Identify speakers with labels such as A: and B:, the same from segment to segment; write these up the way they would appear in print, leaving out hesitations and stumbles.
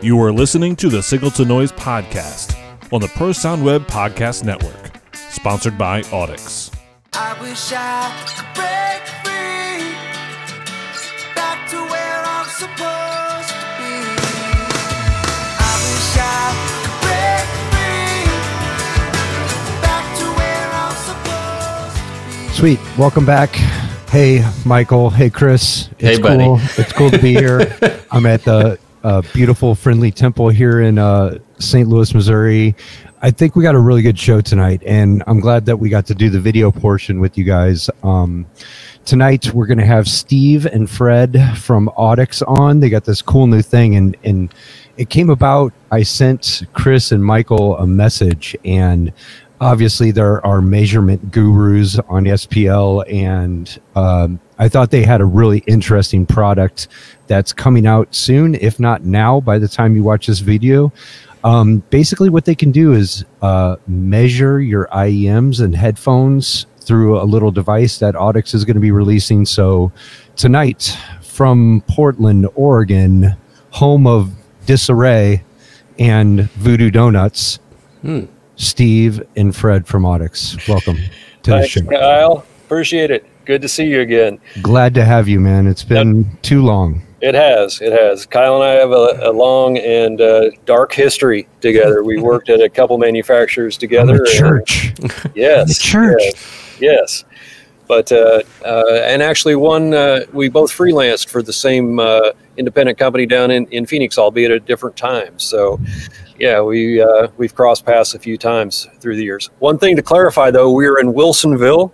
A: You are listening to the Signal to Noise podcast on the ProSoundWeb Podcast Network, sponsored by Audix.
B: I wish I could break free, back to where I'm supposed to be. I wish I could break free, back to where I'm supposed to be.
C: Sweet. Welcome back. Hey, Michael. Hey, Chris. It's
D: Hey, buddy.
C: cool. It's cool to be here. I'm at the beautiful Friendly Temple here in St. Louis, Missouri. I think we got a really good show tonight, and I'm glad that we got to do the video portion with you guys. Tonight, we're going to have Steve and Fred from Audix on. They got this cool new thing, and it came about. I sent Chris and Michael a message, and obviously there are measurement gurus on SPL, and I thought they had a really interesting product that's coming out soon, if not now, by the time you watch this video. Basically what they can do is measure your IEMs and headphones through a little device that Audix is going to be releasing. So tonight from Portland, Oregon, home of Disarray and Voodoo Donuts, Steve and Fred from Audix. Welcome to the
E: Thanks,
C: show.
E: Kyle. Appreciate it. Good to see you again.
C: Glad to have you, man. It's been too long.
E: It has. Kyle and I have a long and dark history together. We worked at a couple manufacturers together.
C: I'm a church.
E: Yes.
C: The church.
E: Yes. But, and actually we both freelanced for the same independent company down in Phoenix, albeit at different times. So, yeah, we've crossed paths a few times through the years. One thing to clarify, though, we're in Wilsonville,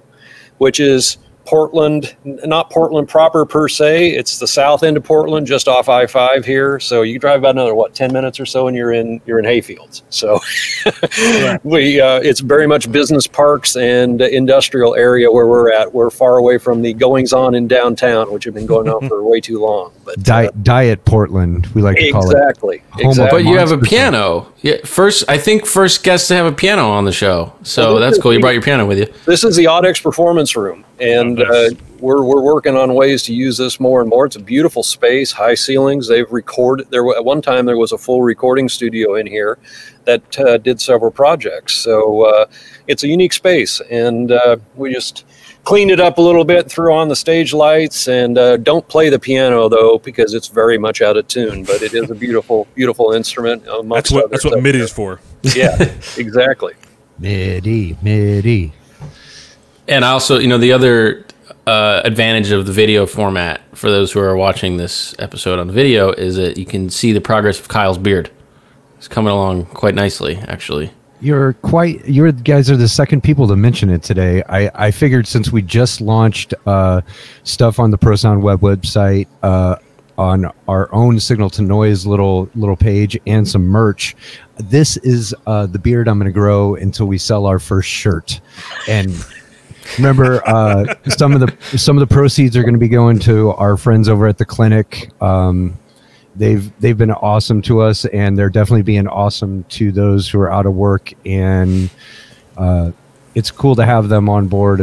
E: which is Portland, not Portland proper per se. It's the south end of Portland, just off I-5 here. So you drive about another 10 minutes or so, and you're in hayfields. So it's very much business parks and industrial area where we're at. We're far away from the goings on in downtown, which have been going on for way too long. But
C: Diet Portland, we like to call it.
E: Exactly.
D: But you have a piano. Yeah, first guest to have a piano on the show. So that's cool. You brought your piano with you.
E: This is the Audix Performance Room, and we're working on ways to use this more and more. It's a beautiful space, high ceilings. They've recorded there. At one time, there was a full recording studio in here that did several projects. So it's a unique space, and we just cleaned it up a little bit, threw on the stage lights, and don't play the piano though, because it's very much out of tune. But it is a beautiful, beautiful instrument.
A: That's what MIDI is for.
E: Yeah, exactly.
C: MIDI.
D: And also, the other advantage of the video format for those who are watching this episode on video is that you can see the progress of Kyle's beard. It's coming along quite nicely, actually.
C: You guys are the second people to mention it today. I figured since we just launched stuff on the ProSoundWeb website, on our own Signal to Noise little page, and some merch, this is the beard I'm going to grow until we sell our first shirt. And remember, some of the proceeds are going to be going to our friends over at the clinic. They've been awesome to us, and they're definitely being awesome to those who are out of work. And it's cool to have them on board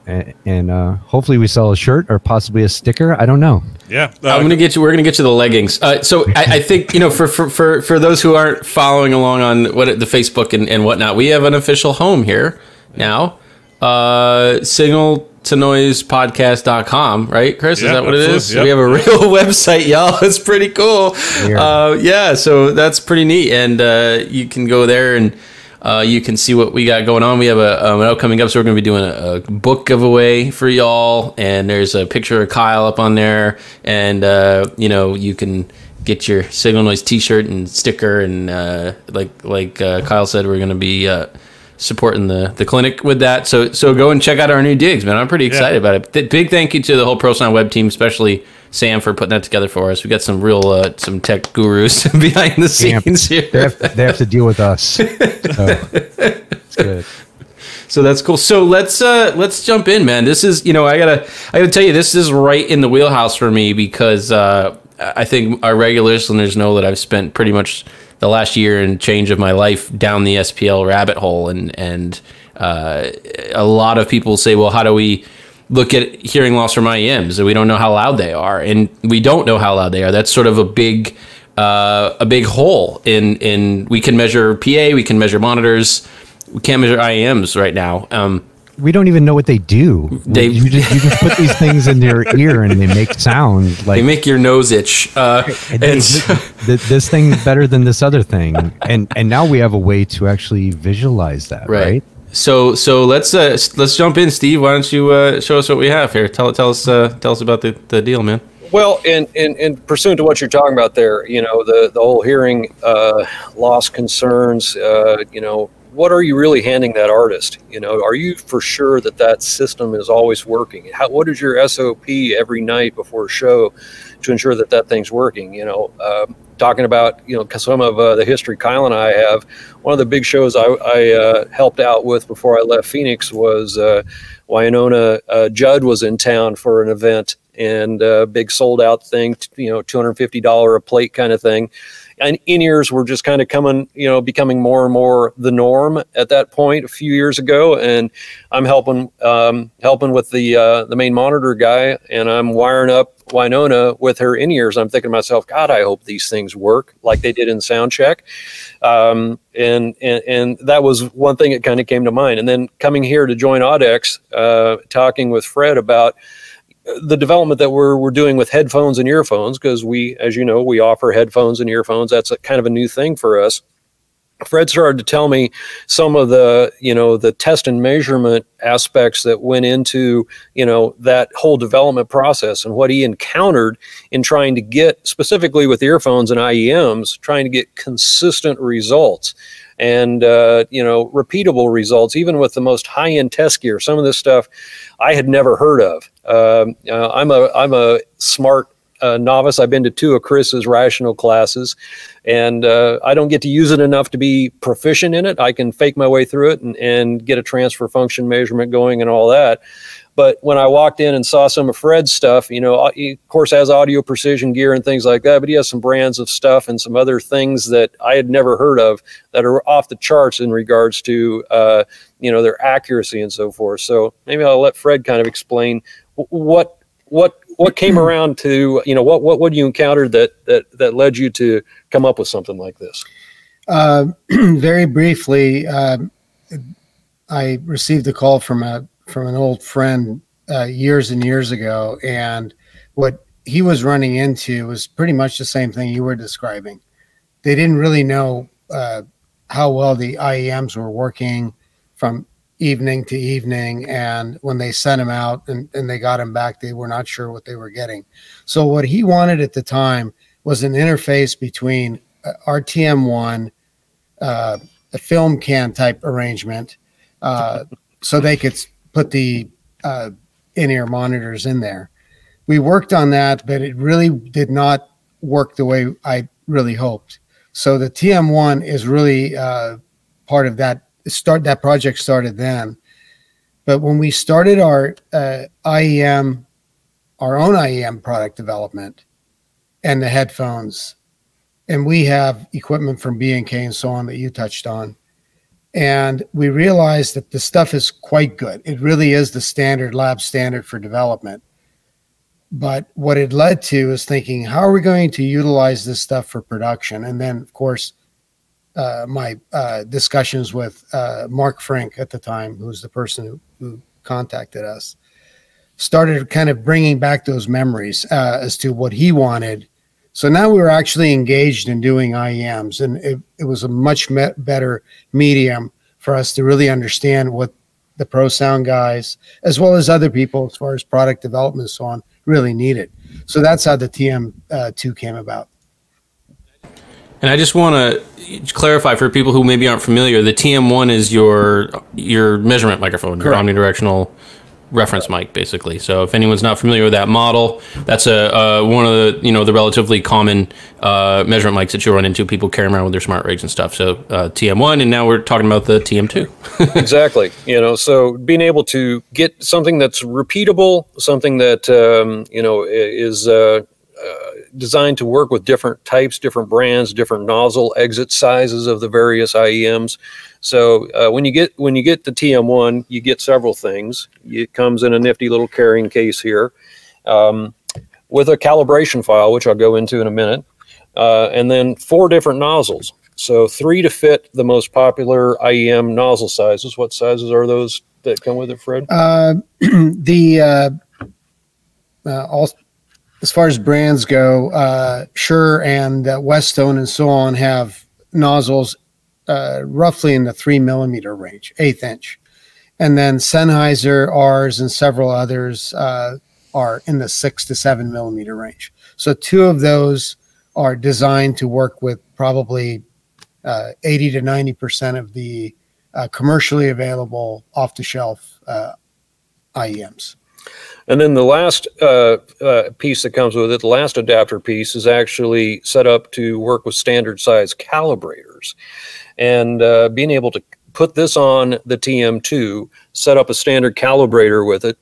C: and hopefully we sell a shirt or possibly a sticker. I don't know.
A: Yeah,
D: we're gonna get you the leggings. So I think for those who aren't following along on the Facebook and whatnot, we have an official home here now. Signaltonoisepodcast.com, right, Chris?
A: Yeah,
D: is that what it is?
A: Yep.
D: We have a real website, y'all. It's pretty cool. So that's pretty neat. And you can go there and you can see what we got going on. We have an upcoming episode. We're going to be doing a book giveaway for y'all. And there's a picture of Kyle up on there. And, you can get your Signal Noise t-shirt and sticker. And like Kyle said, we're going to be supporting the clinic with that. So go and check out our new digs, man. I'm pretty excited about it. Big thank you to the whole ProSoundWeb team, especially Sam, for putting that together for us. We got some real some tech gurus behind the scenes here.
C: They have to deal with us. So it's good.
D: So that's cool. So let's jump in, man. This is, I gotta tell you, this is right in the wheelhouse for me because I think our regular listeners know that I've spent pretty much the last year and change of my life down the SPL rabbit hole, and a lot of people say, well, how do we look at hearing loss from IEMs? We don't know how loud they are, and we don't know how loud they are. That's sort of a big a big hole in we can measure PA, we can measure monitors, we can't measure IEMs right now.
C: We don't even know what they do. You just put these things in their ear and they make sound like
D: they make your nose itch.
C: This thing's better than this other thing, and now we have a way to actually visualize that, right?
D: So let's jump in, Steve. Why don't you show us what we have here? Tell us about the deal, man.
E: Well, in pursuant to what you're talking about there, the whole hearing loss concerns, what are you really handing that artist? Are you for sure that system is always working? What is your SOP every night before a show to ensure that thing's working? Talking about, some of the history Kyle and I have, one of the big shows I helped out with before I left Phoenix was Winona. Judd was in town for an event, and a big sold out thing, $250 a plate kind of thing. And in-ears were just kind of becoming more and more the norm at that point a few years ago. And I'm helping with the main monitor guy, and I'm wiring up Winona with her in-ears. I'm thinking to myself, God, I hope these things work like they did in sound check. And that was one thing that kind of came to mind. And then coming here to join Audix, talking with Fred about the development that we're doing with headphones and earphones, because we, as you know, we offer headphones and earphones. That's a kind of a new thing for us. Fred started to tell me some of the, the test and measurement aspects that went into, that whole development process, and what he encountered in trying to get, specifically with earphones and IEMs, trying to get consistent results and, repeatable results, even with the most high-end test gear. Some of this stuff I had never heard of. I'm a smart novice. I've been to 2 of Chris's rational classes, and I don't get to use it enough to be proficient in it. I can fake my way through it and get a transfer function measurement going and all that. But when I walked in and saw some of Fred's stuff, he of course has audio precision gear and things like that, but he has some brands of stuff and some other things that I had never heard of that are off the charts in regards to, their accuracy and so forth. So maybe I'll let Fred kind of explain what came around to, what you encountered that led you to come up with something like this?
F: Very briefly, I received a call from an old friend years and years ago, and what he was running into was pretty much the same thing you were describing. They didn't really know how well the IEMs were working from evening to evening, and when they sent him out and they got him back, they were not sure what they were getting. So what he wanted at the time was an interface between our TM1, a film can type arrangement, so they could put the in-ear monitors in there. We worked on that, but it really did not work the way I really hoped. So the TM1 is really part of that. That project started then. But when we started our IEM, our own IEM product development and the headphones, and we have equipment from B&K and so on that you touched on, and we realized that the stuff is quite good. It really is the standard lab standard for development. But what it led to is thinking, how are we going to utilize this stuff for production? And then, of course, my discussions with Mark Frank at the time, who was the person who contacted us, started kind of bringing back those memories as to what he wanted. So now we were actually engaged in doing IEMs, and it was a much better medium for us to really understand what the Pro Sound guys, as well as other people as far as product development and so on, really needed. So that's how the TM2 came about.
D: And I just want to clarify for people who maybe aren't familiar, the TM1 is your measurement microphone, your omnidirectional reference mic, basically. So if anyone's not familiar with that model, that's one of the the relatively common measurement mics that you'll run into. People carry around with their smart rigs and stuff. So TM1, and now we're talking about the TM2.
E: Exactly. So being able to get something that's repeatable, something that is designed to work with different types, different brands, different nozzle exit sizes of the various IEMs. So when you get the TM1, you get several things. It comes in a nifty little carrying case here with a calibration file, which I'll go into in a minute. and then 4 different nozzles. So 3 to fit the most popular IEM nozzle sizes. What sizes are those that come with it, Fred?
F: As far as brands go, Shure and Westone and so on have nozzles roughly in the 3 millimeter range, 1/8 inch. And then Sennheiser, ours, and several others are in the 6 to 7 millimeter range. So 2 of those are designed to work with probably 80 to 90% of the commercially available off-the-shelf IEMs.
E: And then the last piece that comes with it, the last adapter piece, is actually set up to work with standard size calibrators. And being able to put this on the TM2, set up a standard calibrator with it,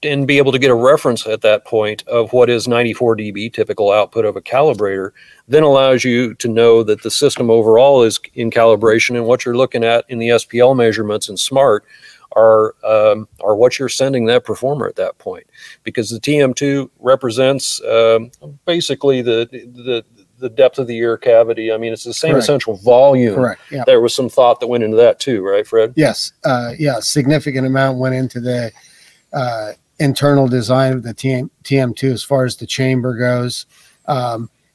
E: and be able to get a reference at that point of what is 94 dB, typical output of a calibrator, then allows you to know that the system overall is in calibration, and what you're looking at in the SPL measurements in SMART are what you're sending that performer at that point. Because the TM2 represents basically the depth of the ear cavity. I mean, it's the same
F: Correct.
E: essential volume.
F: Correct. Yeah.
E: There was some thought that went into that too, right, Fred?
F: Yes. Significant amount went into the internal design of the TM2 as far as the chamber goes,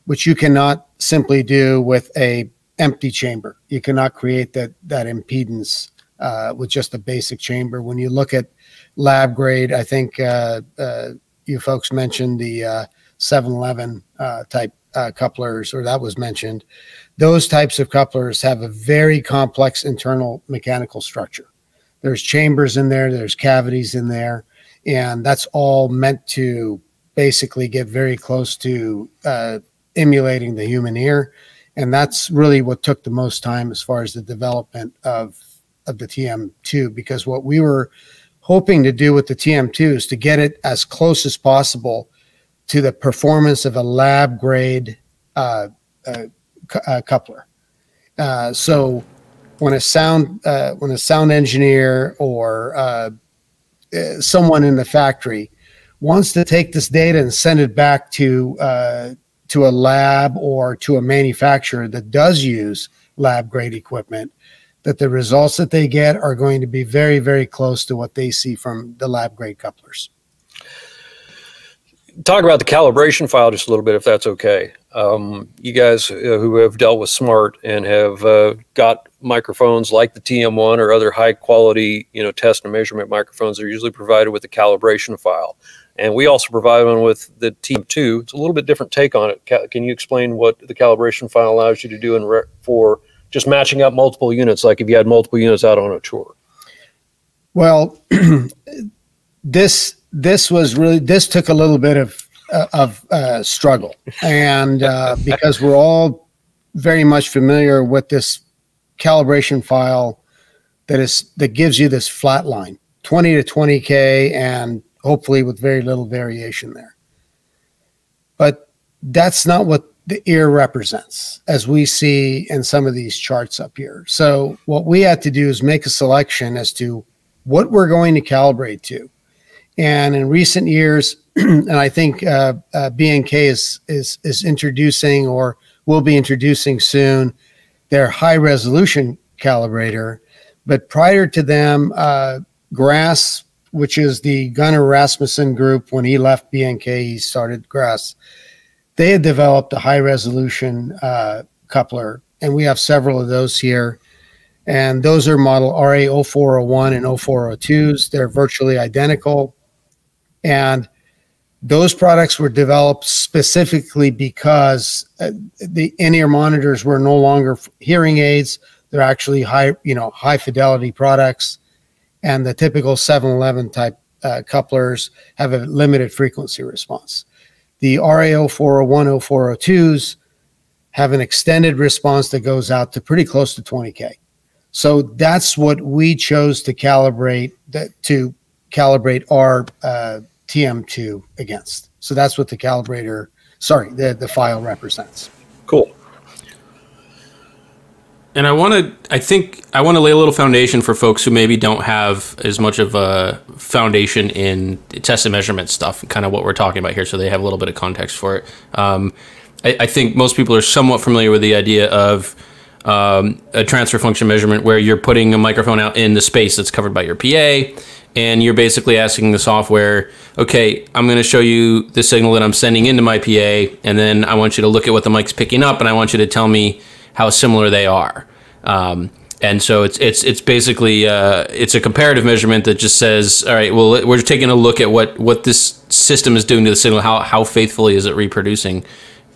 F: which you cannot simply do with a empty chamber. You cannot create that impedance with just a basic chamber. When you look at lab grade, I think you folks mentioned the 711 type couplers, or that was mentioned. Those types of couplers have a very complex internal mechanical structure. There's chambers in there, there's cavities in there, and that's all meant to basically get very close to emulating the human ear. And that's really what took the most time as far as the development of the TM2, because what we were hoping to do with the TM2 is to get it as close as possible to the performance of a lab grade coupler. So when a sound engineer or someone in the factory wants to take this data and send it back to a lab or to a manufacturer that does use lab grade equipment, that the results that they get are going to be very, very close to what they see from the lab grade couplers.
E: Talk about the calibration file just a little bit, if that's okay. You guys who have dealt with SMART and have got microphones like the TM1 or other high quality, test and measurement microphones, are usually provided with a calibration file. And we also provide one with the TM2. It's a little bit different take on it. Can you explain what the calibration file allows you to do for just matching up multiple units, like if you had multiple units out on a tour?
F: Well, this took a little bit of struggle, and because we're all very much familiar with this calibration file that gives you this flat line, 20 to 20K, and hopefully with very little variation there. But that's not what the ear represents, as we see in some of these charts up here. So what we had to do is make a selection as to what we're going to calibrate to. And in recent years, and I think B&K is introducing, or will be introducing soon, their high resolution calibrator. But prior to them, Grass, which is the Gunnar Rasmussen group, when he left B&K, he started Grass. They had developed a high resolution coupler, and we have several of those here. And those are model RA0401 and 0402s. They're virtually identical. And those products were developed specifically because the in-ear monitors were no longer hearing aids. They're actually high fidelity products. And the typical 711 type couplers have a limited frequency response. The RA0401, 0402s have an extended response that goes out to pretty close to 20K. So that's what we chose to calibrate our TM2 against. So that's what the file represents.
E: Cool.
D: And I think I want to lay a little foundation for folks who maybe don't have as much of a foundation in test and measurement stuff, kind of what we're talking about here, so they have a little bit of context for it. I think most people are somewhat familiar with the idea of a transfer function measurement where you're putting a microphone out in the space that's covered by your PA, and you're basically asking the software, okay, I'm going to show you the signal that I'm sending into my PA, and then I want you to look at what the mic's picking up, and I want you to tell me how similar they are. And so it's basically it's a comparative measurement that just says, all right, well, we're taking a look at what this system is doing to the signal, how faithfully is it reproducing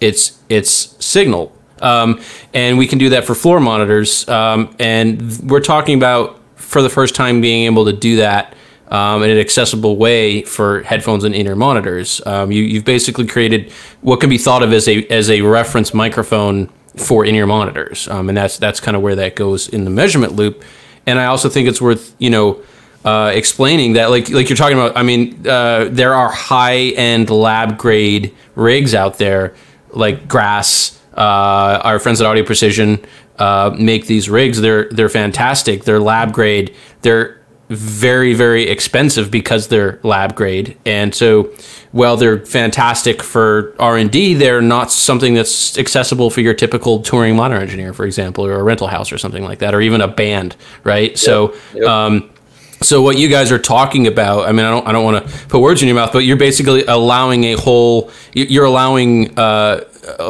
D: its signal. And we can do that for floor monitors. And we're talking about, for the first time, being able to do that in an accessible way for headphones and in-ear monitors. You've basically created what can be thought of as a reference microphone for in-ear monitors. And that's kind of where that goes in the measurement loop. And I also think it's worth, explaining that, like you're talking about, I mean, there are high-end lab-grade rigs out there, like Grass, our friends at Audio Precision make these rigs. They're fantastic. They're lab grade. They're very, very expensive because they're lab grade. And so while they're fantastic for R&D, they're not something that's accessible for your typical touring monitor engineer, for example, or a rental house or something like that, or even a band, right? Yep. So so what you guys are talking about, I mean, I don't want to put words in your mouth, but you're basically allowing you're allowing a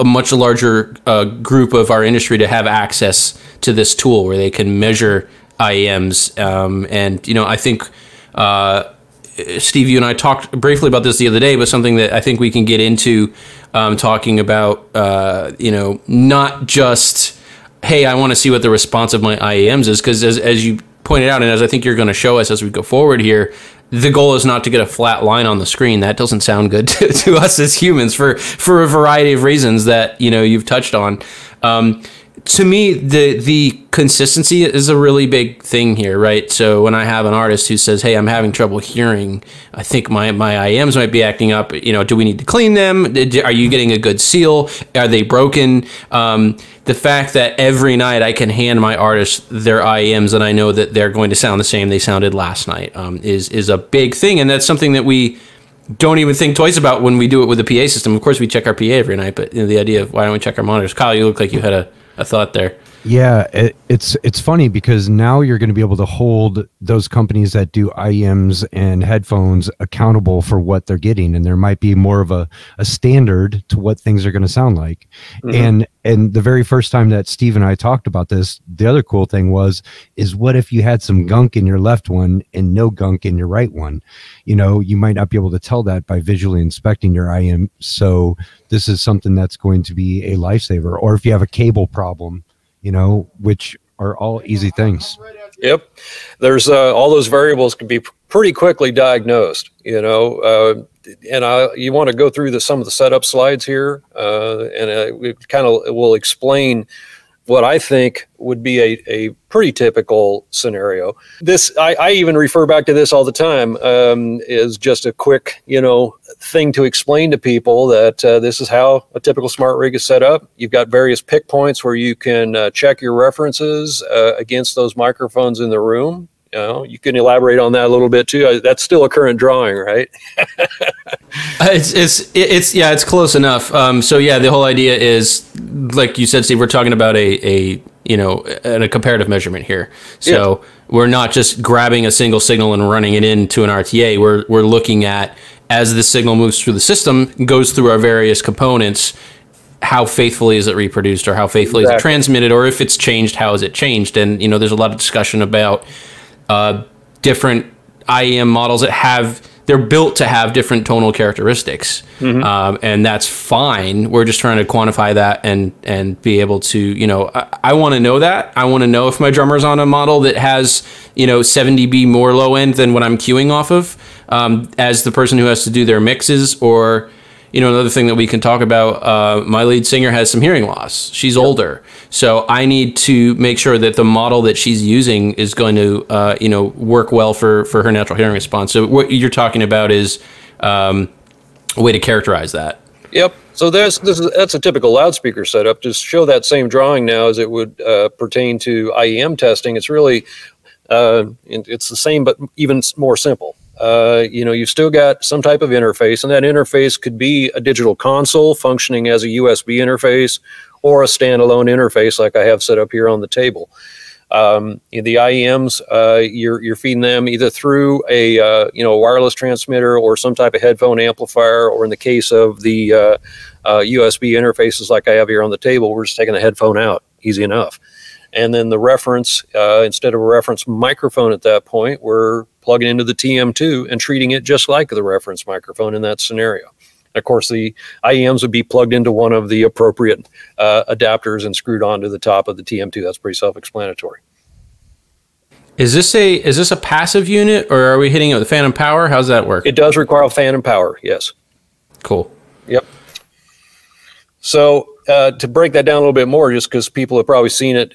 D: much larger group of our industry to have access to this tool where they can measure IEMs. And, I think, Steve, you and I talked briefly about this the other day, but something that I think we can get into talking about, not just, hey, I want to see what the response of my IEMs is, because as you pointed out, and as I think you're going to show us as we go forward here, the goal is not to get a flat line on the screen. That doesn't sound good to us as humans for a variety of reasons that, you've touched on. To me, the consistency is a really big thing here, right? So when I have an artist who says, hey, I'm having trouble hearing, I think my IEMs might be acting up, do we need to clean them? Are you getting a good seal? Are they broken? The fact that every night I can hand my artist their IEMs and I know that they're going to sound the same they sounded last night is a big thing. And that's something that we don't even think twice about when we do it with the PA system. Of course, we check our PA every night, but the idea of why don't we check our monitors? Kyle, you look like you had a thought there.
C: Yeah, it's funny because now you're going to be able to hold those companies that do IEMs and headphones accountable for what they're getting, and there might be more of a standard to what things are going to sound like. Mm-hmm. And the very first time that Steve and I talked about this, the other cool thing is what if you had some gunk in your left one and no gunk in your right one? You might not be able to tell that by visually inspecting your IEM. So this is something that's going to be a lifesaver. Or if you have a cable problem, which are all easy things.
E: Yep. There's all those variables can be pretty quickly diagnosed, and you want to go through some of the setup slides here, and we kind of will explain what I think would be a pretty typical scenario. This, I even refer back to this all the time, is just a quick, thing to explain to people that this is how a typical smart rig is set up. You've got various pick points where you can check your references against those microphones in the room. You can elaborate on that a little bit too. That's still a current drawing, right?
D: It's close enough. So yeah, the whole idea is, like you said, Steve, we're talking about a comparative measurement here. So we're not just grabbing a single signal and running it into an RTA. We're looking at, as the signal moves through the system, goes through our various components, how faithfully is it reproduced, or how faithfully is it transmitted, or if it's changed, how is it changed? And there's a lot of discussion about different IEM models that they're built to have different tonal characteristics. Mm-hmm. And that's fine. We're just trying to quantify that and be able to, I want to know that. I want to know if my drummer's on a model that has, 7 dB more low end than what I'm queuing off of, as the person who has to do their mixes. Or, another thing that we can talk about, my lead singer has some hearing loss. She's older. So I need to make sure that the model that she's using is going to, work well for her natural hearing response. So what you're talking about is a way to characterize that. Yep.
E: So that's a typical loudspeaker setup. Just show that same drawing now as it would pertain to IEM testing. It's really, it's the same, but even more simple. you've still got some type of interface, and that interface could be a digital console functioning as a USB interface or a standalone interface like I have set up here on the table. The IEMs, you're feeding them either through a wireless transmitter or some type of headphone amplifier, or in the case of the USB interfaces like I have here on the table, we're just taking a headphone out, easy enough. And then the reference, instead of a reference microphone at that point, we're plugging into the TM2 and treating it just like the reference microphone in that scenario. Of course, the IEMs would be plugged into one of the appropriate adapters and screwed onto the top of the TM2. That's pretty self-explanatory.
D: Is this a passive unit, or are we hitting it with phantom power? How's that work?
E: It does require phantom power, yes.
D: Cool.
E: Yep. So to break that down a little bit more, just because people have probably seen it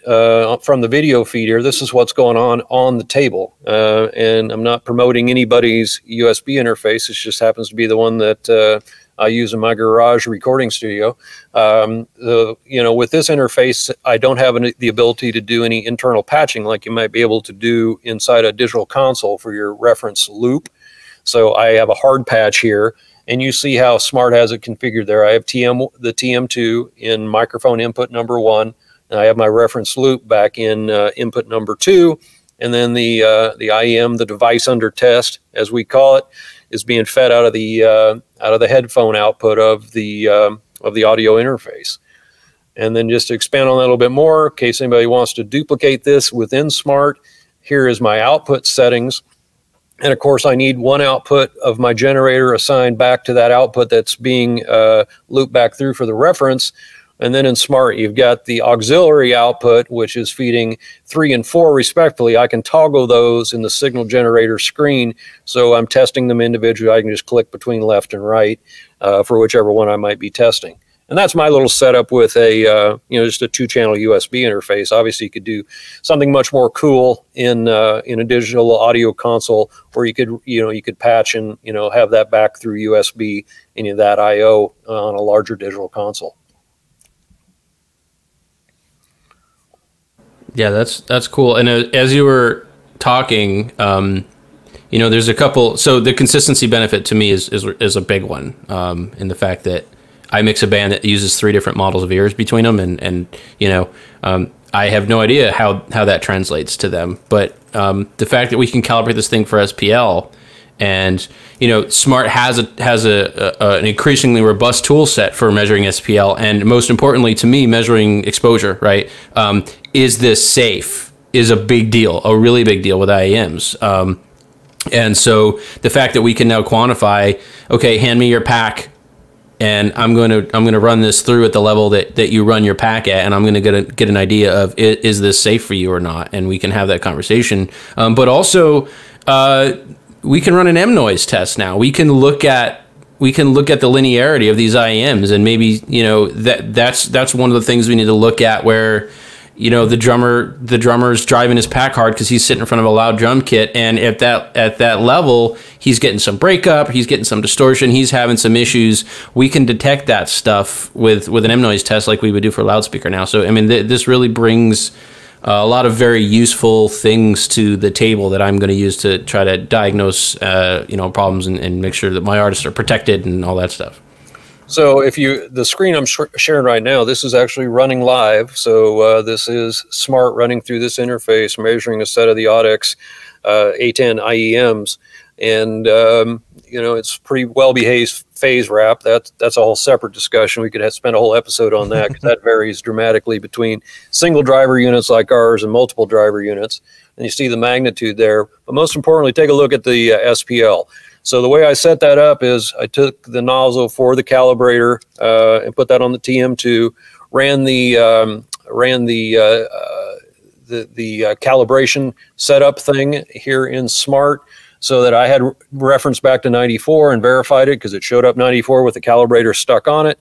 E: from the video feed here, this is what's going on the table. And I'm not promoting anybody's USB interface. It just happens to be the one that I use in my garage recording studio. With this interface, I don't have the ability to do any internal patching like you might be able to do inside a digital console for your reference loop. So I have a hard patch here, and you see how Smart has it configured there. I have the TM2 in microphone input number 1, and I have my reference loop back in input number 2, and then the IEM, the device under test, as we call it, is being fed out of the headphone output of the audio interface. And then just to expand on that a little bit more, in case anybody wants to duplicate this within Smart, here is my output settings. And of course, I need one output of my generator assigned back to that output that's being looped back through for the reference. And then in Smart, you've got the auxiliary output, which is feeding 3 and 4 respectively. I can toggle those in the signal generator screen. So I'm testing them individually. I can just click between left and right for whichever one I might be testing. And that's my little setup with a, just a 2-channel USB interface. Obviously, you could do something much more cool in a digital audio console, where you could patch and, have that back through USB and that I/O on a larger digital console.
D: Yeah, that's cool. And as you were talking, there's a couple. So the consistency benefit to me is a big one, in the fact that I mix a band that uses 3 different models of ears between them, and I have no idea how that translates to them. But the fact that we can calibrate this thing for SPL, and Smart has an increasingly robust tool set for measuring SPL, and most importantly to me, measuring exposure. Right? Is this safe? Is a big deal, a really big deal with IEMs. And so the fact that we can now quantify, okay, hand me your pack, and I'm going to run this through at the level that you run your pack at, and I'm going to get an idea of is this safe for you or not, and we can have that conversation. But also, we can run an M noise test now. We can look at the linearity of these IEMs, and maybe that's one of the things we need to look at, where the drummer's driving his pack hard because he's sitting in front of a loud drum kit, and at that level he's getting some breakup, he's getting some distortion, he's having some issues. We can detect that stuff with an M noise test like we would do for a loudspeaker now. So I mean, this really brings a lot of very useful things to the table that I'm going to use to try to diagnose problems and make sure that my artists are protected and all that stuff.
E: So the screen I'm sharing right now, this is actually running live. So this is Smart running through this interface, measuring a set of the Audix A10 IEMs. And, it's pretty well-behaved phase wrap. That's a whole separate discussion. We could spend a whole episode on that, because that varies dramatically between single driver units like ours and multiple driver units. And you see the magnitude there. But most importantly, take a look at the SPL. So the way I set that up is I took the nozzle for the calibrator and put that on the TM2, ran the calibration setup thing here in Smart, so that I had reference back to 94 and verified it, because it showed up 94 with the calibrator stuck on it.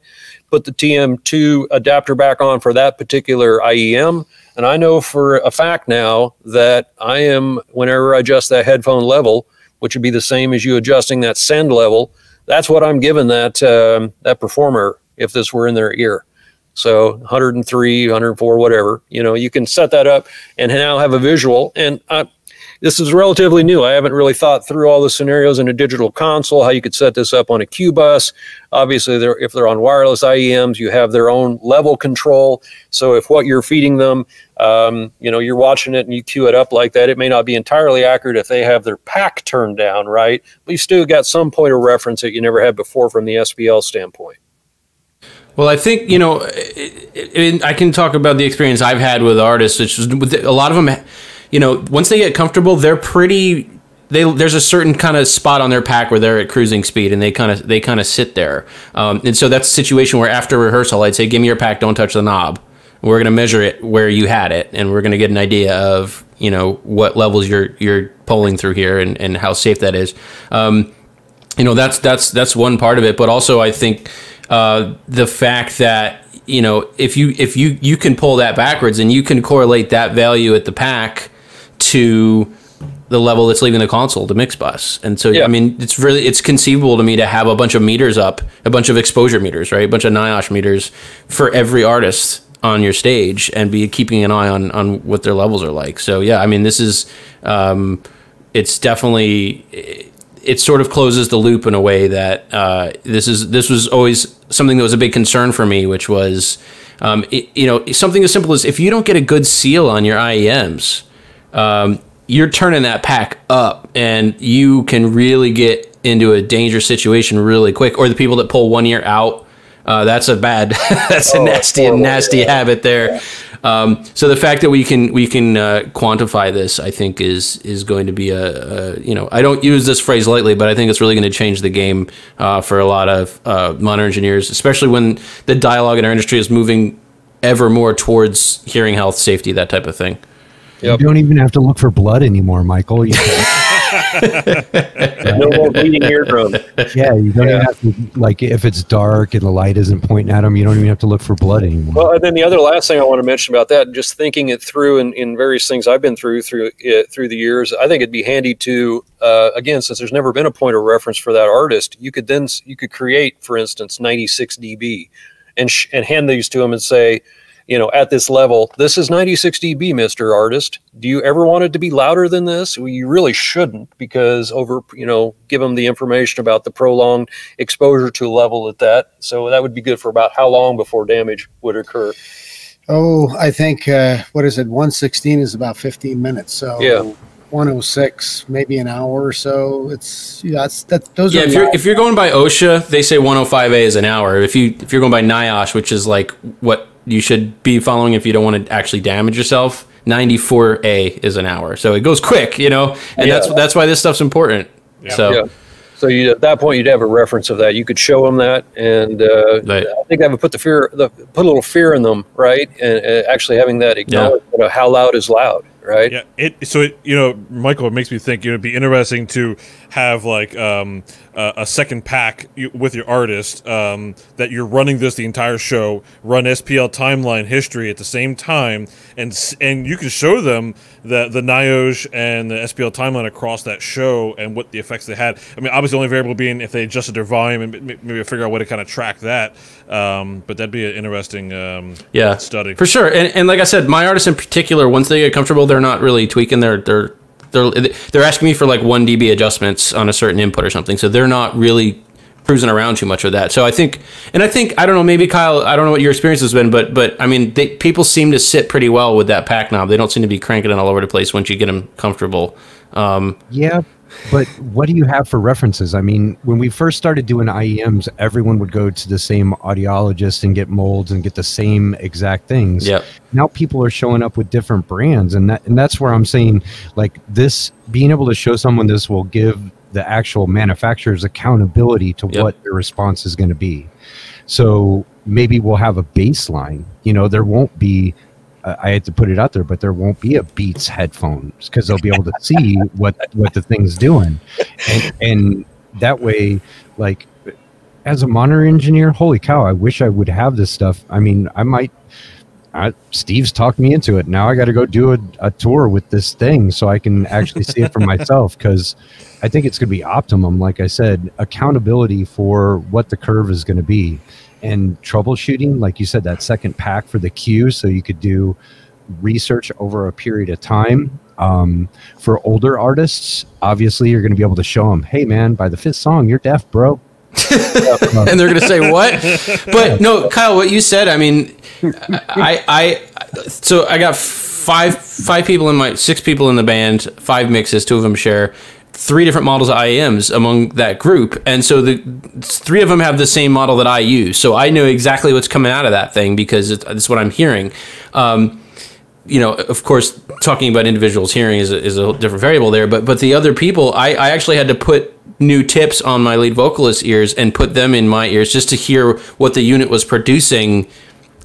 E: Put the TM2 adapter back on for that particular IEM. And I know for a fact now that whenever I adjust that headphone level, which would be the same as you adjusting that send level, that's what I'm giving that performer if this were in their ear. So 103, 104, whatever, you can set that up and now have a visual. And this is relatively new. I haven't really thought through all the scenarios in a digital console, how you could set this up on a Q bus. Obviously, if they're on wireless IEMs, you have their own level control. So if what you're feeding them, you're watching it and you queue it up like that, it may not be entirely accurate if they have their pack turned down, right? But you still got some point of reference that you never had before from the SPL standpoint. Well, I think, I can talk about the experience I've had with artists, which is with a lot of them, once they get comfortable, there's a certain kind of spot on their pack where they're at cruising speed and they kind of sit there. And so that's a situation where after rehearsal, I'd say, give me your pack, don't touch the knob. We're going to measure it where you had it, and we're going to get an idea of, what levels you're pulling through here and how safe that is. That's one part of it, but also I think the fact that if you can pull that backwards and you can correlate that value at the pack to the level that's leaving the console, the mix bus. And so, yeah. I mean, it's conceivable to me to have a bunch of meters up, a bunch of exposure meters, right? A bunch of NIOSH meters for every artist on your stage and be keeping an eye on what their levels are like. So yeah, I mean, this is, it's definitely, it sort of closes the loop in a way that this was always something that was a big concern for me, which was, something as simple as if you don't get a good seal on your IEMs, you're turning that pack up and you can really get into a dangerous situation really quick. Or the people that pull 1 year out, that's a nasty habit there. So the fact that we can quantify this, I think, is going to be I don't use this phrase lightly, but I think it's really going to change the game for a lot of monitor engineers, especially when the dialogue in our industry is moving ever more towards hearing health, safety, that type of thing.
C: Yep. You don't even have to look for blood anymore, Michael.
E: No more bleeding eardrum.
C: Yeah, you don't even have to, like, if it's dark and the light isn't pointing at them, you don't even have to look for blood anymore.
E: Well, and then the other last thing I want to mention about that, just thinking it through in various things I've been through the years, I think it'd be handy to, again, since there's never been a point of reference for that artist, you could create, for instance, 96 dB and hand these to them and say, at this level, this is 96 dB, Mr. Artist. Do you ever want it to be louder than this? Well, you really shouldn't, because give them the information about the prolonged exposure to a level at that. So that would be good for about how long before damage would occur?
F: Oh, I think, 116 is about 15 minutes. So yeah. 106, maybe an hour or so. Those are.
D: If you're going by OSHA, they say 105A is an hour. If you're going by NIOSH, which is like what you should be following if you don't want to actually damage yourself, 94A is an hour. So it goes quick, and that's why this stuff's important. Yeah. So at that point you'd have a reference of that. You could show them that, and right. I think that would put a little fear in them, right? And actually having that acknowledge how loud is loud. Right.
A: Yeah. Michael, it makes me think, it'd be interesting to have like a second pack with your artist that you're running the entire show, run SPL timeline history at the same time, and you can show them the NIOSH and the SPL timeline across that show and what the effects they had. I mean, obviously the only variable being if they adjusted their volume and maybe figure out a way to kind of track that. But that'd be an interesting study.
D: For sure. And like I said, my artists in particular, once they get comfortable, they're not really tweaking. They're asking me for like 1 dB adjustments on a certain input or something. So they're not really cruising around too much with that. So I think, I don't know, maybe Kyle, I don't know what your experience has been, but I mean, people seem to sit pretty well with that pack knob. They don't seem to be cranking it all over the place once you get them comfortable.
C: Yeah. But what do you have for references? I mean, when we first started doing IEMs, everyone would go to the same audiologist and get molds and get the same exact things.
D: Yep.
C: Now people are showing up with different brands, and that's where I'm saying, like, this, being able to show someone this will give the actual manufacturers accountability to what their response is going to be. So maybe we'll have a baseline. There won't be, I had to put it out there, but there won't be a Beats headphones, because they'll be able to see what the thing's doing. And that way, like, as a monitor engineer, holy cow, I wish I would have this stuff. I mean, Steve's talked me into it. Now I got to go do a tour with this thing so I can actually see it for myself, because I think it's going to be optimum. Like I said, accountability for what the curve is going to be. And troubleshooting, like you said, that second pack for the queue, so you could do research over a period of time For older artists, obviously, you're going to be able to show them, hey, man, by the 5th song, you're deaf, bro.
D: And they're going to say, what? But no, Kyle, what you said, I mean, so I got six people in the band, 5 mixes, 2 of them share 3 different models of IEMs among that group. And so the 3 of them have the same model that I use. So I know exactly what's coming out of that thing because it's what I'm hearing. You know, of course, talking about individuals' hearing is a different variable there. But the other people, I actually had to put new tips on my lead vocalist's ears and put them in my ears just to hear what the unit was producing,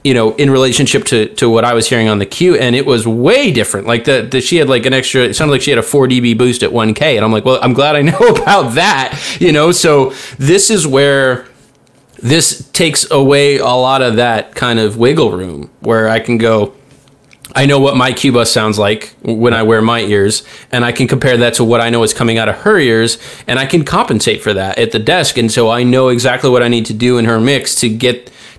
D: you know, in relationship to what I was hearing on the cue. And it was way different. Like she had like an extra, it sounded like she had a 4 dB boost at 1K. And I'm like, well, I'm glad I know about that, you know? So this is where this takes away a lot of that kind of wiggle room where I can go, I know what my Q bus sounds like when I wear my ears, and I can compare that to what I know is coming out of her ears, and I can compensate for that at the desk. And so I know exactly what I need to do in her mix to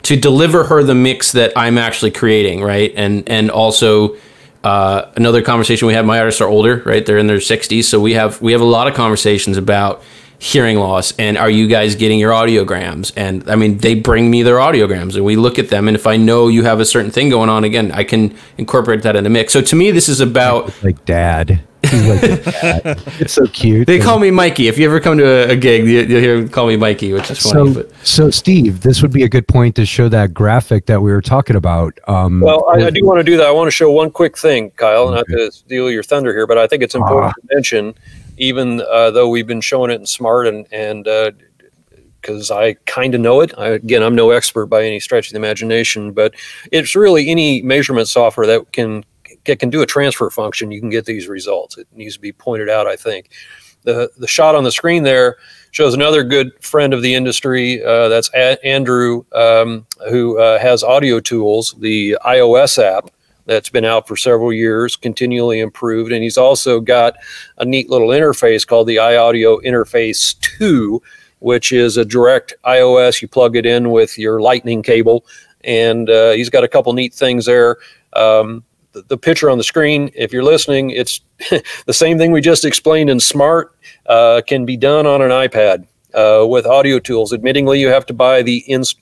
D: deliver her the mix that I'm actually creating, right? And also another conversation we have, my artists are older, right? They're in their 60s, so we have a lot of conversations about hearing loss and are you guys getting your audiograms? And I mean, they bring me their audiograms and we look at them, and if I know you have a certain thing going on, again, I can incorporate that in the mix. So to me, this is about
C: like dad. He's like dad. It's so cute.
D: They call me Mikey. If you ever come to a gig, you'll hear them call me Mikey, which is funny.
C: So Steve, this would be a good point to show that graphic that we were talking about.
E: Well, I do want to do that. I want to show one quick thing, Kyle, not to steal your thunder here, but I think it's important to mention, even though we've been showing it in Smart and because I kind of know it. Again, I'm no expert by any stretch of the imagination, but it's really any measurement software that can do a transfer function. You can get these results. It needs to be pointed out, I think. The shot on the screen there shows another good friend of the industry. That's Andrew, who has Audio Tools, the iOS app that's been out for several years, continually improved. And he's also got a neat little interface called the iAudio Interface 2, which is a direct iOS. You plug it in with your lightning cable, and he's got a couple neat things there. The picture on the screen, if you're listening, it's the same thing we just explained in Smart, can be done on an iPad with Audio Tools. Admittingly, you have to buy the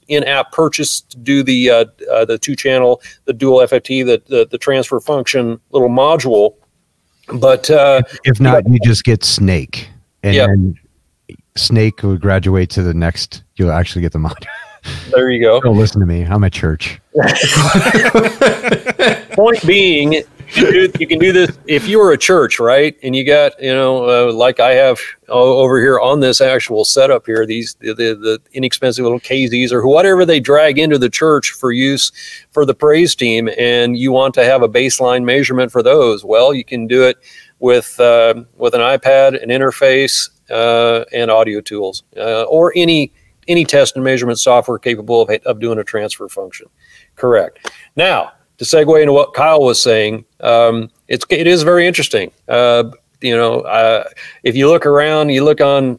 E: in-app purchase to do the 2-channel, the dual FFT, the transfer function little module. But
C: if not, you just get Snake, and then Snake would graduate to the next. You'll actually get the mod.
E: There you go.
C: Don't listen to me. I'm at church.
E: Point being, you can do this if you were a church, right? And you got, like I have over here on this actual setup here, these the inexpensive little KZs or whatever they drag into the church for use for the praise team, and you want to have a baseline measurement for those. Well, you can do it with an iPad, an interface, and Audio Tools, or any test and measurement software capable of doing a transfer function. Correct. Now, to segue into what Kyle was saying, it is very interesting. If you look around, you look on,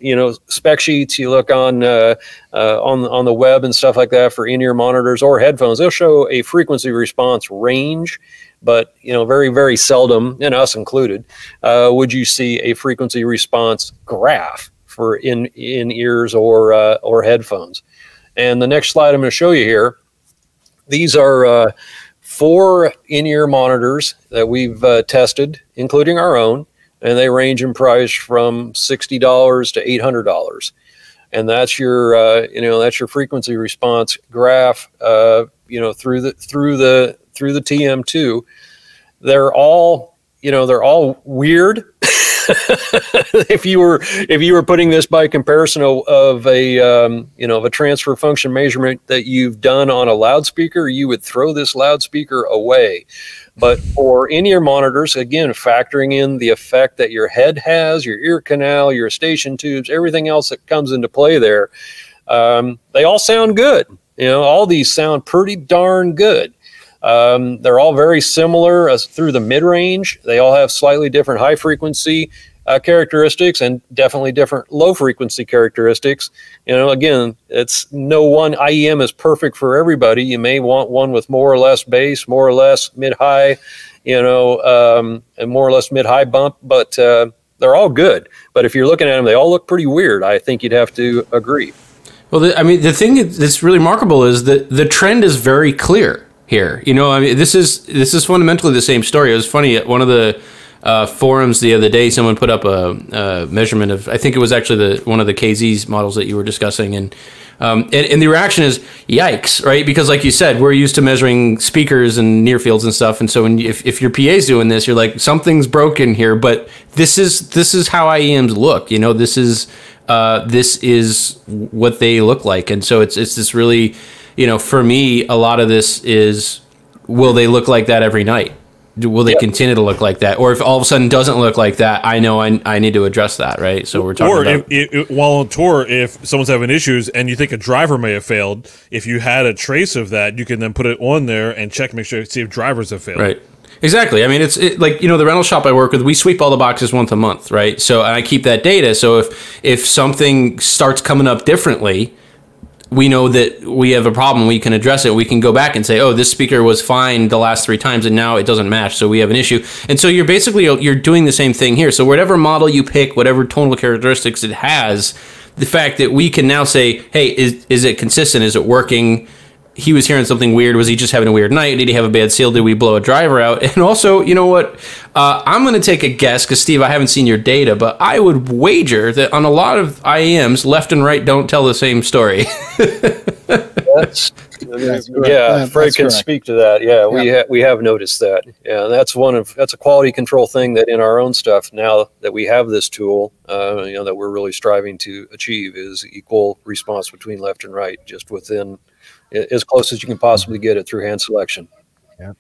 E: spec sheets, you look on the web and stuff like that for in-ear monitors or headphones, they'll show a frequency response range, but very, very seldom, and us included, would you see a frequency response graph for in-ears or headphones. And the next slide I'm going to show you here, these are 4 in-ear monitors that we've tested, including our own, and they range in price from $60 to $800. And that's your frequency response graph, through the TM2. They're all weird. If you were putting this by comparison of a transfer function measurement that you've done on a loudspeaker, you would throw this loudspeaker away. But for in-ear monitors, again, factoring in the effect that your head has, your ear canal, your station tubes, everything else that comes into play there, they all sound good. All these sound pretty darn good. They're all very similar through the mid-range. They all have slightly different high frequency characteristics and definitely different low frequency characteristics. Again, it's no one IEM is perfect for everybody. You may want one with more or less bass, more or less mid-high, and more or less mid-high bump, but they're all good. But if you're looking at them, they all look pretty weird. I think you'd have to agree.
D: Well, the thing that's really remarkable is that the trend is very clear here. This is fundamentally the same story. It was funny at one of the forums the other day, someone put up a measurement of, I think it was actually one of the KZ's models that you were discussing, and the reaction is yikes, right? Because like you said, we're used to measuring speakers and near fields and stuff, and so if your PA's doing this, you're like, something's broken here. But this is how IEMs look. This is what they look like, and so it's this really, for me, a lot of this is, will they look like that every night? Will they continue to look like that? Or if all of a sudden doesn't look like that, I know I need to address that, right? So we're talking about...
A: while on tour, if someone's having issues and you think a driver may have failed, if you had a trace of that, you can then put it on there and check, make sure, see if drivers have failed.
D: Right. Exactly. I mean, it's like, the rental shop I work with, we sweep all the boxes once a month, right? So I keep that data. So if something starts coming up differently, we know that we have a problem, we can address it. We can go back and say, oh, this speaker was fine the last 3 times and now it doesn't match, so we have an issue. And so you're doing the same thing here. So whatever model you pick, whatever tonal characteristics it has, the fact that we can now say, hey, is it consistent? Is it working? He was hearing something weird. Was he just having a weird night? Did he have a bad seal? Did we blow a driver out? And also, you know what? I'm going to take a guess, because, Steve, I haven't seen your data, but I would wager that on a lot of IEMs, left and right don't tell the same story.
E: Fred can speak to that. Yeah, we have noticed that. Yeah, and that's a quality control thing that in our own stuff, now that we have this tool, that we're really striving to achieve, is equal response between left and right, just within as close as you can possibly get it through hand selection.
C: Yeah.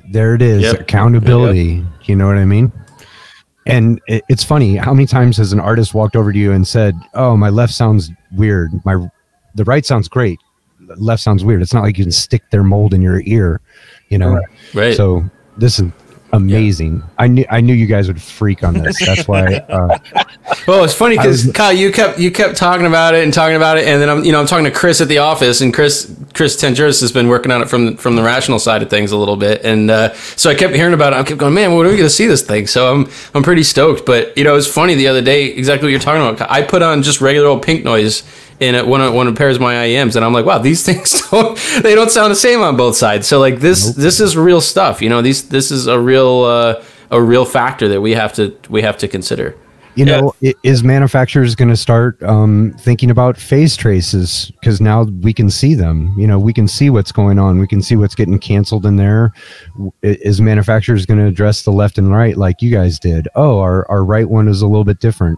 C: There it is. Yep. Accountability. Yep. You know what I mean? And it's funny, how many times has an artist walked over to you and said, oh, my left sounds weird. The right sounds great. The left sounds weird. It's not like you can stick their mold in your ear, Right. So this is amazing. Yeah. I knew you guys would freak on this. That's why.
D: Well, it's funny because Kyle, you kept talking about it, and then I'm talking to Chris at the office, and Chris Tengeris has been working on it from the rational side of things a little bit, and so I kept hearing about it. I kept going, man, when are we going to see this thing? So I'm pretty stoked. But it was funny the other day, exactly what you're talking about. I put on just regular old pink noise in one of pairs of my IEMs, and I'm like, wow, these things don't sound the same on both sides. So like this is real stuff. This is a real factor that we have to consider.
C: Is manufacturers going to start thinking about phase traces, because now we can see them? We can see what's going on. We can see what's getting canceled in there. Is manufacturers going to address the left and right like you guys did? Oh, our right one is a little bit different.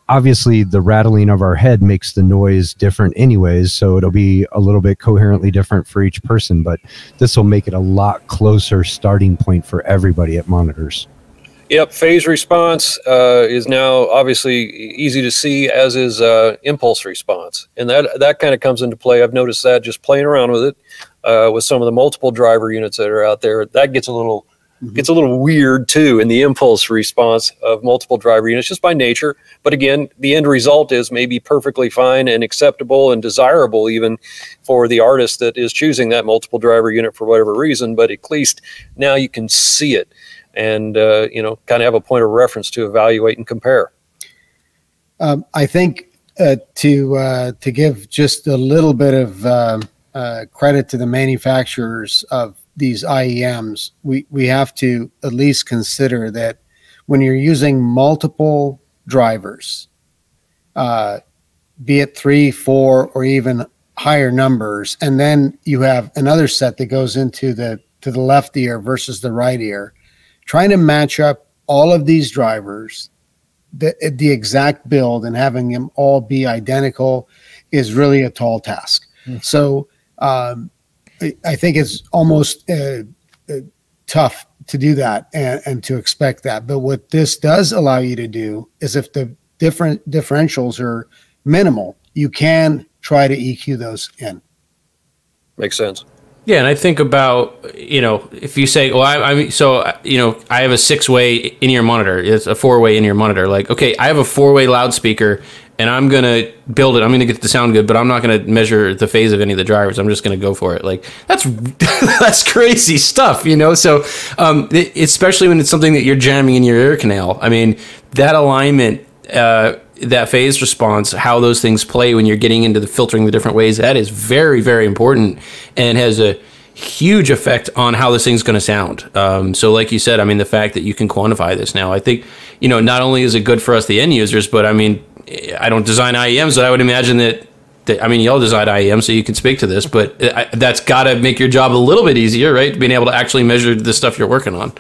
C: Obviously, the rattling of our head makes the noise different anyways, so it'll be a little bit coherently different for each person, but this will make it a lot closer starting point for everybody at monitors.
E: Yep, phase response is now obviously easy to see, as is impulse response. And that kind of comes into play. I've noticed that just playing around with it, with some of the multiple driver units that are out there, that gets a little weird too in the impulse response of multiple driver units, just by nature. But again, the end result is maybe perfectly fine and acceptable and desirable even for the artist that is choosing that multiple driver unit for whatever reason. But at least now you can see it and kind of have a point of reference to evaluate and compare.
F: I think to give just a little bit of credit to the manufacturers of these IEMs, we have to at least consider that when you're using multiple drivers, be it 3, 4, or even higher numbers, and then you have another set that goes into the left ear versus the right ear, trying to match up all of these drivers, the exact build, and having them all be identical is really a tall task. So I think it's almost tough to do that and to expect that. But what this does allow you to do is, if the different differentials are minimal, you can try to EQ those in.
E: Makes sense.
D: Yeah, and I think about, if you say, well, I have a 6-way in-ear monitor, it's a 4-way in-ear monitor. Like, okay, I have a 4-way loudspeaker, and I'm going to build it. I'm going to get it to sound good, but I'm not going to measure the phase of any of the drivers. I'm just going to go for it. Like, that's that's crazy stuff, you know? So especially when it's something that you're jamming in your ear canal. I mean, that alignment, that phase response, how those things play when you're getting into the filtering the different ways, that is very, very important and has a huge effect on how this thing's going to sound. So like you said, I mean, the fact that you can quantify this now, I think, you know, not only is it good for us, the end users, but I mean, I don't design IEMs, but I would imagine that I mean, y'all design IEMs, so you can speak to this, but that's got to make your job a little bit easier, right? Being able to actually measure the stuff you're working on.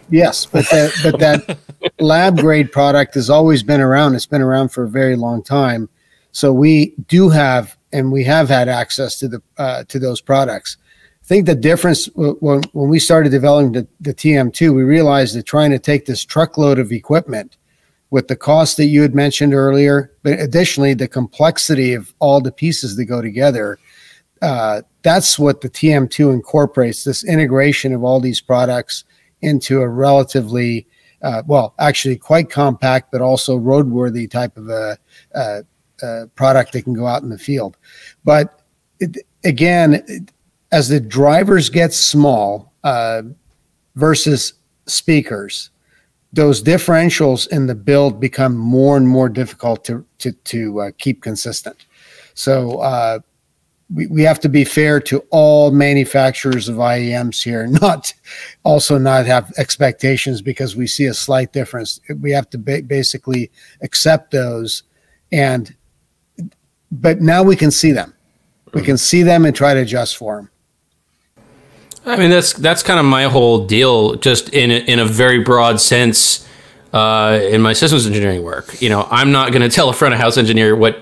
F: Yes, but that lab grade product has always been around. It's been around for a very long time. So we do have, and we have had access to to those products. I think the difference when we started developing the TM2, we realized that trying to take this truckload of equipment with the cost that you had mentioned earlier, but additionally the complexity of all the pieces that go together, that's what the TM2 incorporates, this integration of all these products into a relatively, well, actually quite compact, but also roadworthy type of a product that can go out in the field. But again, as the drivers get small versus speakers, those differentials in the build become more and more difficult to keep consistent. So we have to be fair to all manufacturers of IEMs here, not have expectations because we see a slight difference. We have to basically accept those, but now we can see them. We can see them and try to adjust for them.
D: I mean, that's kind of my whole deal, just in a very broad sense, in my systems engineering work. You know, I'm not going to tell a front of house engineer what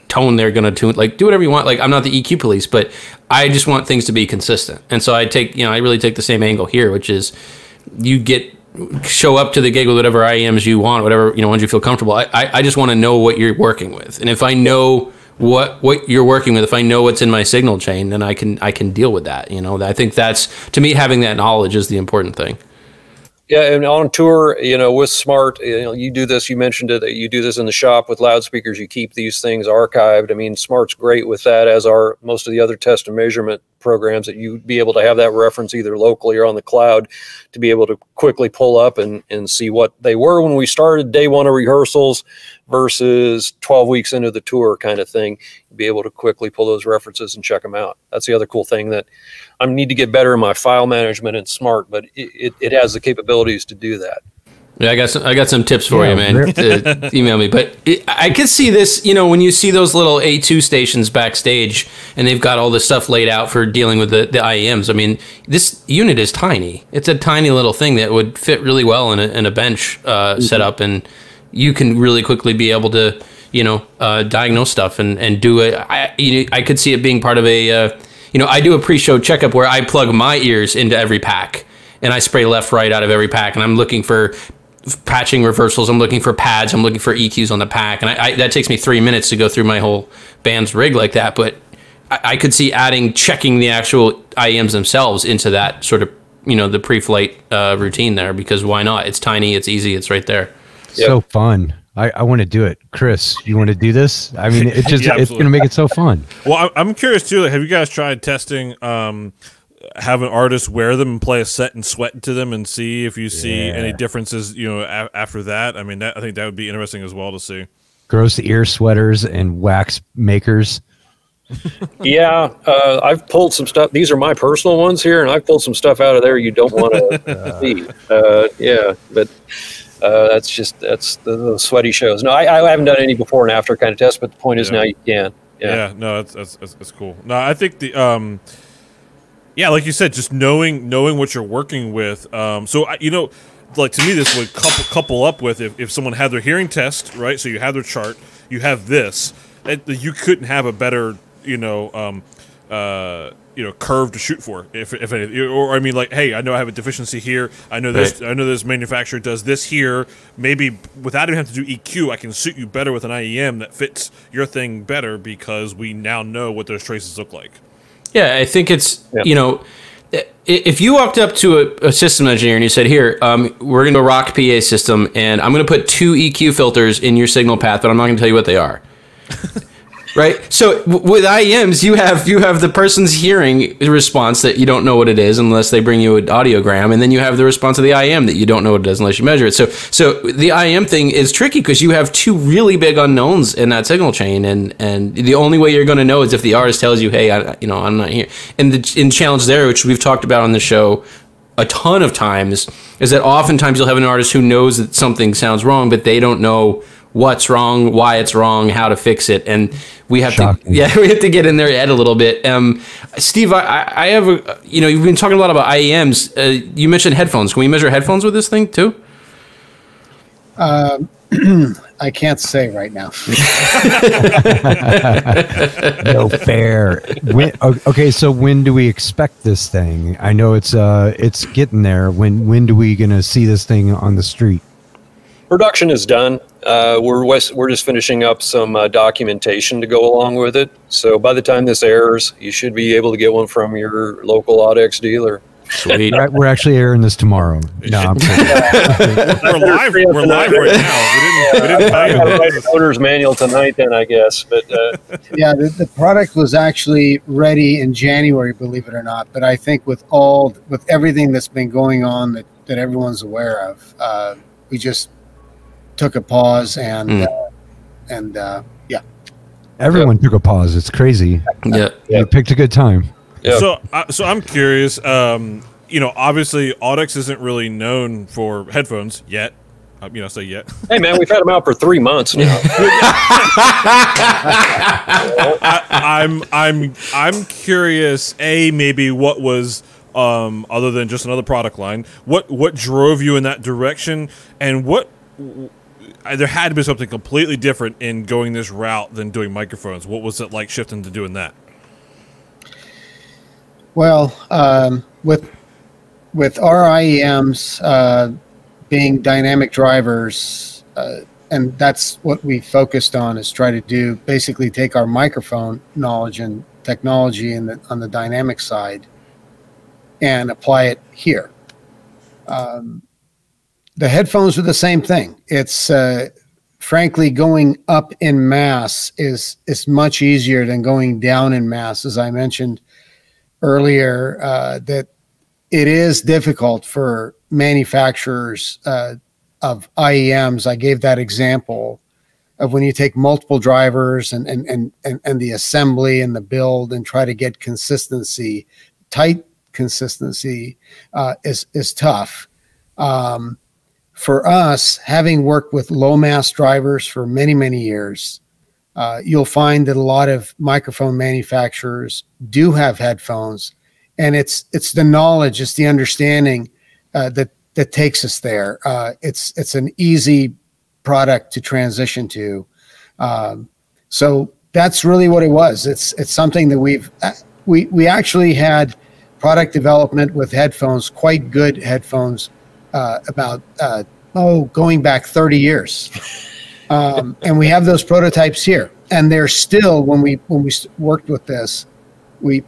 D: tone they're going to tune. Like, do whatever you want. Like, I'm not the EQ police, but I just want things to be consistent. And so I really take the same angle here, which is show up to the gig with whatever IEMs you want, whatever, ones you feel comfortable. I just want to know what you're working with. And if I know what you're working with, if I know what's in my signal chain, then I can deal with that. I think that's, to me, having that knowledge is the important thing.
E: Yeah, and on tour, with Smart, you do this, you mentioned it, that you do this in the shop with loudspeakers, you keep these things archived. I mean, Smart's great with that, as are most of the other test and measurement programs, that you'd be able to have that reference either locally or on the cloud to be able to quickly pull up and see what they were when we started day one of rehearsals versus 12 weeks into the tour kind of thing. Be able to quickly pull those references and check them out. That's the other cool thing, that I need to get better in my file management in Smart, but it has the capabilities to do that.
D: Yeah, I got some tips for you, man. Email me. But I could see this, when you see those little A2 stations backstage and they've got all this stuff laid out for dealing with the IEMs. I mean, this unit is tiny. It's a tiny little thing that would fit really well in a bench setup, and you can really quickly be able to, diagnose stuff and do it. I could see it being part of a, I do a pre-show checkup where I plug my ears into every pack and I spray left, right out of every pack, and I'm looking for patching reversals, I'm looking for pads, I'm looking for EQs on the pack, and that takes me 3 minutes to go through my whole band's rig like that. But I could see checking the actual IEMs themselves into that sort of, the pre-flight routine there, because why not? It's tiny, it's easy, it's right there.
C: So fun. I want to do it. Chris, you want to do this? I mean, it's going to make it so fun.
A: Well, I'm curious too. Have you guys tried testing, have an artist wear them and play a set and sweat to them and see if you see any differences, after that? I mean, I think that would be interesting as well to see.
C: Gross ear sweaters and wax makers.
E: Yeah, I've pulled some stuff. These are my personal ones here, and I've pulled some stuff out of there you don't want to see. Yeah, but that's the sweaty shows. No, I haven't done any before and after kind of test, but the point is now you can.
A: Yeah, no, that's cool. No, I think the yeah, like you said, just knowing what you're working with. So like to me, this would couple up with if someone had their hearing test, right? So you have their chart, you have this. You couldn't have a better, curve to shoot for, if any, or I mean, like, hey, I know I have a deficiency here. I know this. Right. I know this manufacturer does this here. Maybe without even having to do EQ, I can suit you better with an IEM that fits your thing better because we now know what those traces look like.
D: Yeah, I think it's if you walked up to a system engineer and you said, here, we're going to do a rock PA system, and I'm going to put 2 EQ filters in your signal path, but I'm not going to tell you what they are. Right? So with IEMs, you have the person's hearing response that you don't know what it is unless they bring you an audiogram, and then you have the response of the IEM that you don't know what it is unless you measure it. So the IEM thing is tricky because you have 2 really big unknowns in that signal chain, and the only way you're going to know is if the artist tells you, hey, I'm not here. And the challenge there, which we've talked about on the show a ton of times, is that oftentimes you'll have an artist who knows that something sounds wrong, but they don't know what's wrong, why it's wrong, how to fix it, and we have to get in their head a little bit. Steve, I have you've been talking a lot about IEMs. You mentioned headphones. Can we measure headphones with this thing too?
F: I can't say right now.
C: No fair. Okay, so when do we expect this thing? I know it's getting there. When do we gonna see this thing on the street?
E: Production is done. We're just finishing up some documentation to go along with it. So by the time this airs, you should be able to get one from your local Audix dealer.
D: Sweet.
C: We're actually airing this tomorrow. No, I'm kidding.
A: We're live right now. We didn't
E: I gotta write an owner's manual tonight then, I guess. But
F: yeah, the product was actually ready in January, believe it or not. But I think with everything that's been going on that everyone's aware of, we just took a pause and
C: everyone took a pause. It's crazy.
D: Yeah.
C: You picked a good time.
A: Yeah. So I'm curious. Obviously, Audix isn't really known for headphones yet. Say yet.
E: Hey, man, we've had them out for 3 months now.
A: I'm curious. Maybe what was other than just another product line. What drove you in that direction, and what? There had to be something completely different in going this route than doing microphones. What was it like shifting to doing that?
F: Well, with our IEMs being dynamic drivers, and that's what we focused on, is try to do basically take our microphone knowledge and technology on the dynamic side and apply it here. The headphones are the same thing. It's frankly, going up in mass is much easier than going down in mass. As I mentioned earlier, that it is difficult for manufacturers of IEMs. I gave that example of when you take multiple drivers and the assembly and the build and try to get consistency, tight consistency is tough. For us, having worked with low mass drivers for many, many years, you'll find that a lot of microphone manufacturers do have headphones, and it's the knowledge, it's the understanding that takes us there. It's an easy product to transition to. So that's really what it was. It's something that we actually had product development with headphones, quite good headphones, going back 30 years. And we have those prototypes here, and they're still, when we worked with this, we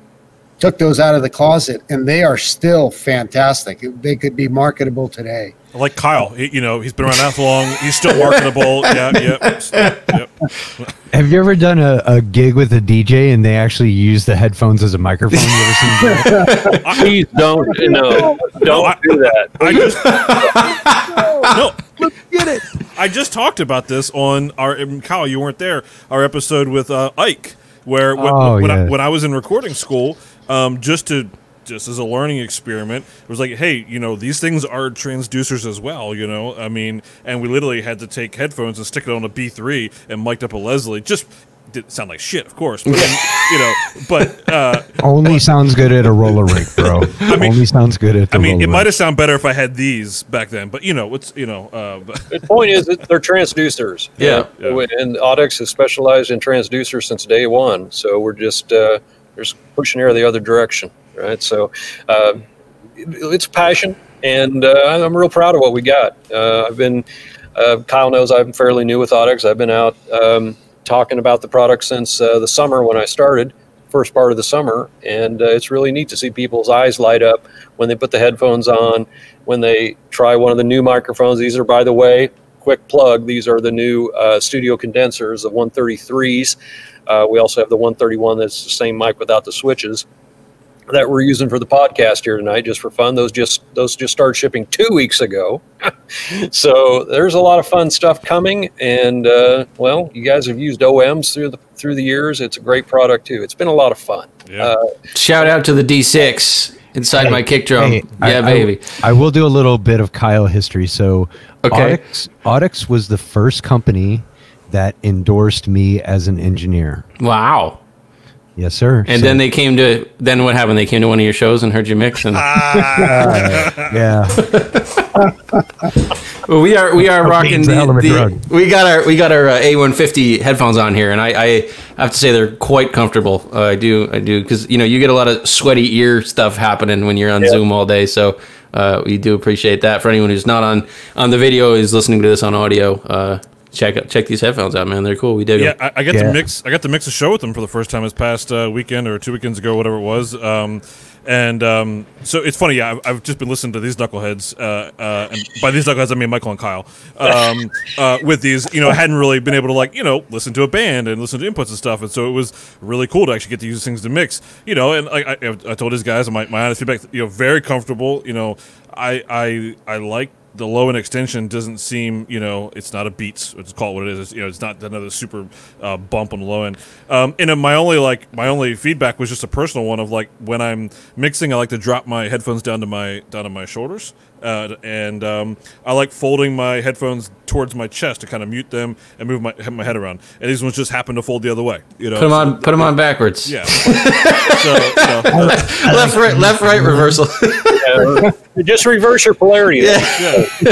F: took those out of the closet, and they are still fantastic. They could be marketable today.
A: Like Kyle, he's been around that long. He's still marketable. Yep.
C: Have you ever done a gig with a DJ and they actually use the headphones as a microphone? You ever seen that?
E: Please don't do that.
C: Get it.
A: I just talked about this on Kyle, you weren't there, our episode with Ike, where when I was in recording school, just as a learning experiment, it was like, hey, these things are transducers as well, and we literally had to take headphones and stick it on a B3 and mic'd up a Leslie. Just didn't sound like shit, of course, but
C: only sounds good at a roller rink, bro. Only sounds good at the roller
A: it might
C: rink.
A: have sounded better if I had these back then, but
E: The point is that they're transducers.
D: Yeah.
E: And Audix has specialized in transducers since day one. So we're just pushing air the other direction, right? So it's passion, and I'm real proud of what we got. Kyle knows I'm fairly new with Audix. I've been out talking about the product since the summer when I started. first part of the summer, and it's really neat to see people's eyes light up when they put the headphones on, when they try one of the new microphones. These are, by the way, quick plug, these are the new studio condensers, the 133s. We also have the 131 that's the same mic without the switches that we're using for the podcast here tonight, just for fun. Those just started shipping 2 weeks ago. So there's a lot of fun stuff coming, and well, you guys have used OMs through the years. It's a great product too. It's been a lot of fun.
A: Yeah.
D: Shout out to the D6 inside my kick drum. Baby.
C: I will do a little bit of Kyle history. So
D: Okay.
C: Audix was the first company that endorsed me as an engineer.
D: Wow.
C: Yes, sir.
D: And then then what happened? They came to one of your shows and heard you mix, and
C: yeah.
D: well, we are rocking
C: a hell of a drug.
D: we got our A150 headphones on here, and I have to say they're quite comfortable. I do because you get a lot of sweaty ear stuff happening when you're on Zoom all day. So we do appreciate that. For anyone who's not on the video, is listening to this on audio. Check these headphones out, man. They're cool. We dig them.
A: I got to mix. I got to mix a show with them for the first time this past weekend or 2 weekends ago, whatever it was. So it's funny. Yeah, I've just been listening to these knuckleheads, and by these knuckleheads I mean Michael and Kyle. With these, I hadn't really been able to listen to a band and listen to inputs and stuff, and so it was really cool to actually get to use things to mix. And I told these guys, my honest feedback, very comfortable. I like. The low end extension doesn't seem, it's not a Beats. Let's call it what it is. It's not another super bump on the low end. And my only feedback was just a personal one of when I'm mixing, I like to drop my headphones down to my shoulders, and I like folding my headphones towards my chest to kind of mute them and move my head around. And these ones just happen to fold the other way.
D: Put them on backwards.
A: Yeah.
D: Left, right, reversal.
E: Just reverse your polarity.
A: There you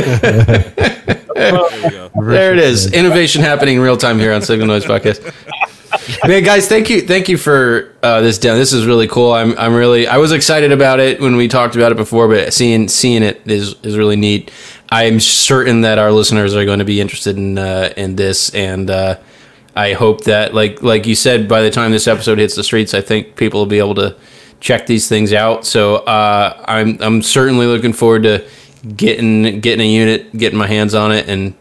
A: go.
D: There it is. Innovation happening in real time here on Signal Noise Podcast. Man, guys, thank you for this demo. This is really cool. I was excited about it when we talked about it before, but seeing it is really neat. I'm certain that our listeners are going to be interested in this, and I hope that, like you said, by the time this episode hits the streets, I think people will be able to check these things out. So I'm certainly looking forward to getting a unit, getting my hands on it, and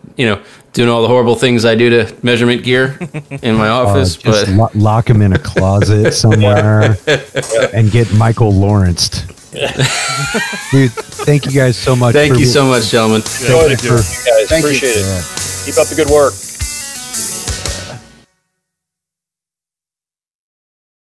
D: doing all the horrible things I do to measurement gear in my office.
C: Just lock him in a closet somewhere and get Michael Lawrenced. Dude, thank you guys so much.
D: Thank you so much, gentlemen.
A: Thank you.
E: Guys, appreciate it. Keep up the good work.